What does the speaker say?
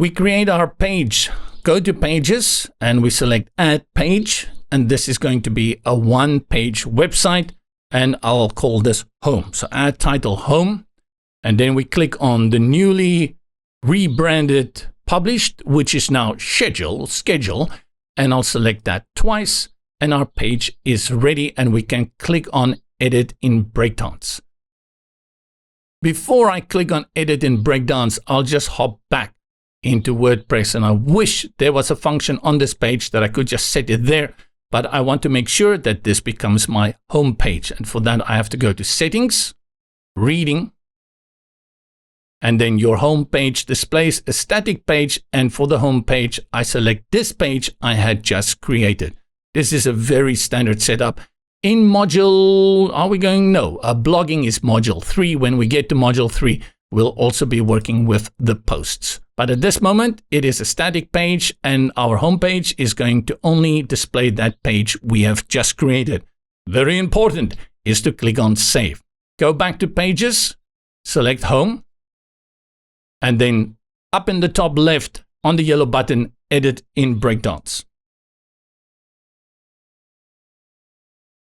We create our page. Go to Pages and we select Add Page. And this is going to be a one-page website. And I'll call this Home. So add title Home. And then we click on the newly rebranded Published, which is now Schedule. And I'll select that twice. And our page is ready. And we can click on Edit in Breakdance. Before I click on Edit in Breakdance, I'll just hop back into WordPress. And I wish there was a function on this page that I could just set it there. But I want to make sure that this becomes my home page. And for that, I have to go to Settings, Reading. And then your home page displays a static page. And for the home page, I select this page I had just created. This is a very standard setup. In module, are we going? No, blogging is module 3. When we get to module 3, we'll also be working with the posts. But at this moment, it is a static page and our home page is going to only display that page we have just created. Very important is to click on Save. Go back to Pages, select Home, and then up in the top left on the yellow button, Edit in Breakdance.